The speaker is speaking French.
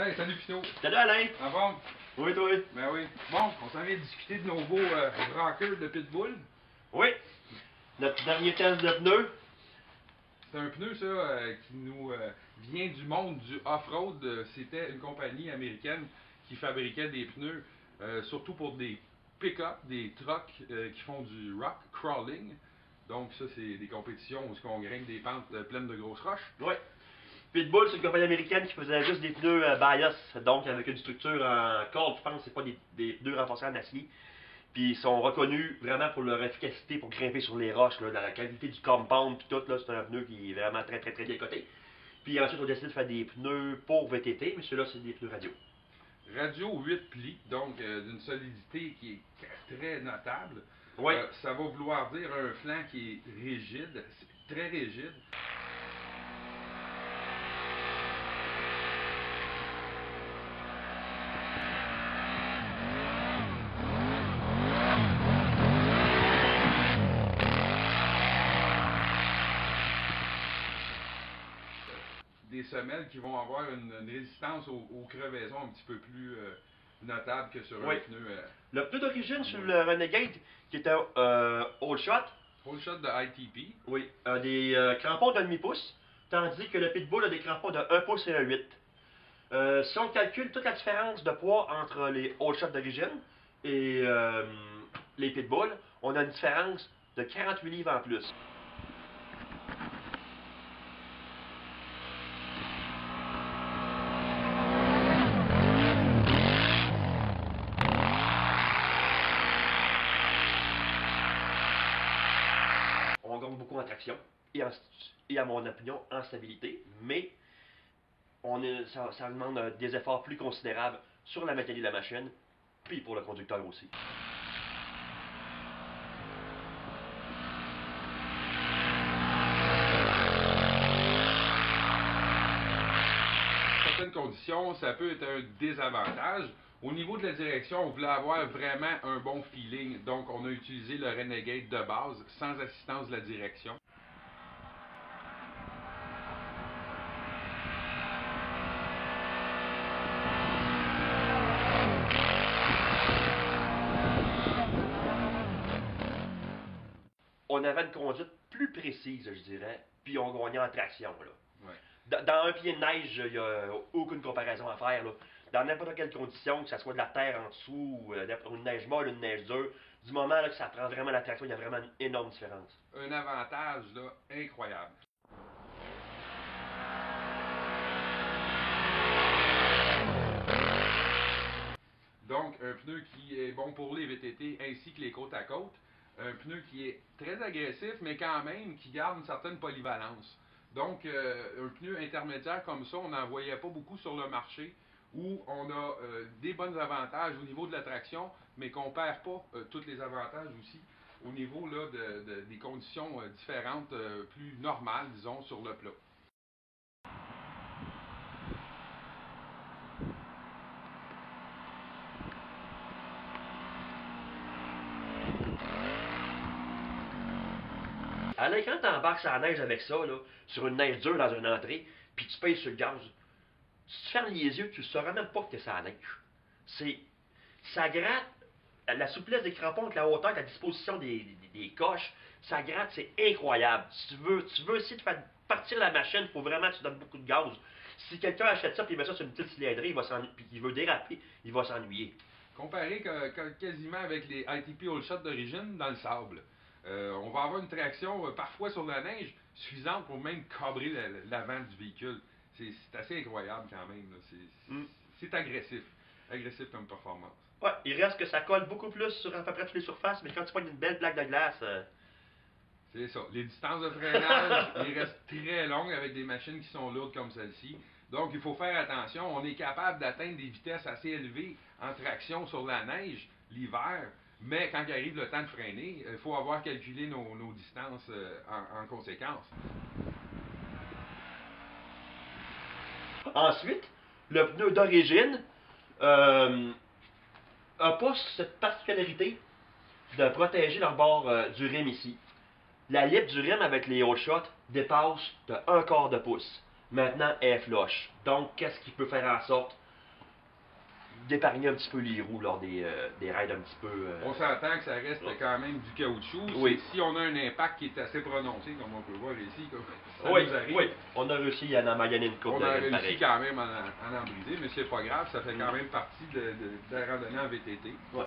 Hey, salut Pino. Salut Alain! En forme? Oui, toi? Ben oui. Bon, on s'en vient discuter de nos beaux rockers de Pitbull. Oui! Notre dernier test de pneus. C'est un pneu, ça, qui nous vient du monde du off-road. C'était une compagnie américaine qui fabriquait des pneus, surtout pour des pick-up, des trucks qui font du rock crawling. Donc ça, c'est des compétitions où on grimpe des pentes pleines de grosses roches. Oui. Pitbull, c'est une compagnie américaine qui faisait juste des pneus bias, donc avec une structure en corde, je pense, c'est pas des pneus renforcés en acier. Puis ils sont reconnus vraiment pour leur efficacité pour grimper sur les roches, là, dans la qualité du compound, puis tout, là, c'est un pneu qui est vraiment très bien coté. Puis ensuite, on a décidé de faire des pneus pour VTT, mais ceux-là, c'est des pneus radio. Radio 8 plis, donc d'une solidité qui est très notable. Oui. Ça va vouloir dire un flanc qui est rigide, très rigide. Des semelles qui vont avoir une résistance aux crevaisons un petit peu plus notable que sur un pneu. Le pneu d'origine sur le Renegade, qui était All Shot. All Shot de ITP. Oui, a des crampons de demi-pouce, tandis que le Pitbull a des crampons de 1 pouce et 1 8. Si on calcule toute la différence de poids entre les All Shot d'origine et les Pitbull, on a une différence de 48 livres en plus. On gagne beaucoup en traction et à mon opinion en stabilité, mais ça demande des efforts plus considérables sur la mécanique de la machine, puis pour le conducteur aussi. Dans certaines conditions, ça peut être un désavantage. Au niveau de la direction, on voulait avoir vraiment un bon feeling, donc on a utilisé le Renegade de base, sans assistance de la direction. On avait une conduite plus précise, je dirais, puis on gagnait en traction. Là. Ouais. Dans un pied de neige, il n'y a aucune comparaison à faire. Là. Dans n'importe quelle condition, que ce soit de la terre en dessous, ou une neige molle, une neige dure, du moment là, que ça prend vraiment la traction, il y a vraiment une énorme différence. Un avantage là, incroyable. Donc, un pneu qui est bon pour les VTT ainsi que les côte à côte. Un pneu qui est très agressif, mais quand même qui garde une certaine polyvalence. Donc, un pneu intermédiaire comme ça, on n'en voyait pas beaucoup sur le marché, où on a des bons avantages au niveau de la traction, mais qu'on ne perd pas tous les avantages aussi au niveau là, des conditions différentes, plus normales, disons, sur le plat. Alors, quand tu embarques sur la neige avec ça, là, sur une neige dure dans une entrée, puis tu payes sur le gaz, si tu fermes les yeux, tu ne sauras même pas que c'est la neige. Ça gratte, la souplesse des crampons, avec la hauteur, la disposition des coches, ça gratte, c'est incroyable. Si tu veux essayer de faire partir la machine, il faut vraiment que tu donnes beaucoup de gaz. Si quelqu'un achète ça et met ça sur une petite cylindrée, puis il veut déraper, il va s'ennuyer. Comparé quasiment avec les ITP All Shot d'origine dans le sable. On va avoir une traction parfois sur la neige suffisante pour même cabrer l'avant du véhicule. C'est assez incroyable quand même. C'est agressif. Agressif comme performance. Ouais, il reste que ça colle beaucoup plus sur à peu près toutes les surfaces, mais quand tu prends une belle plaque de glace... C'est ça. Les distances de freinage, ils restent très longues avec des machines qui sont lourdes comme celle-ci. Donc, il faut faire attention. On est capable d'atteindre des vitesses assez élevées en traction sur la neige l'hiver, mais quand il arrive le temps de freiner, il faut avoir calculé nos distances en conséquence. Ensuite, le pneu d'origine n'a pas cette particularité de protéger le bord du rim ici. La lip du rim avec les All Shot dépasse de 1/4 de pouce. Maintenant, elle est flush. Donc, qu'est-ce qui peut faire en sorte d'épargner un petit peu les roues lors des raids un petit peu... On s'entend que ça reste quand même du caoutchouc. Oui. Si on a un impact qui est assez prononcé, comme on peut voir ici, comme ça Oui, nous arrive, oui, on a réussi à en maganer une coupe on de a raids réussi pareil. quand même à en briser, mais c'est pas grave, ça fait quand même partie de la randonnée en VTT. Ouais.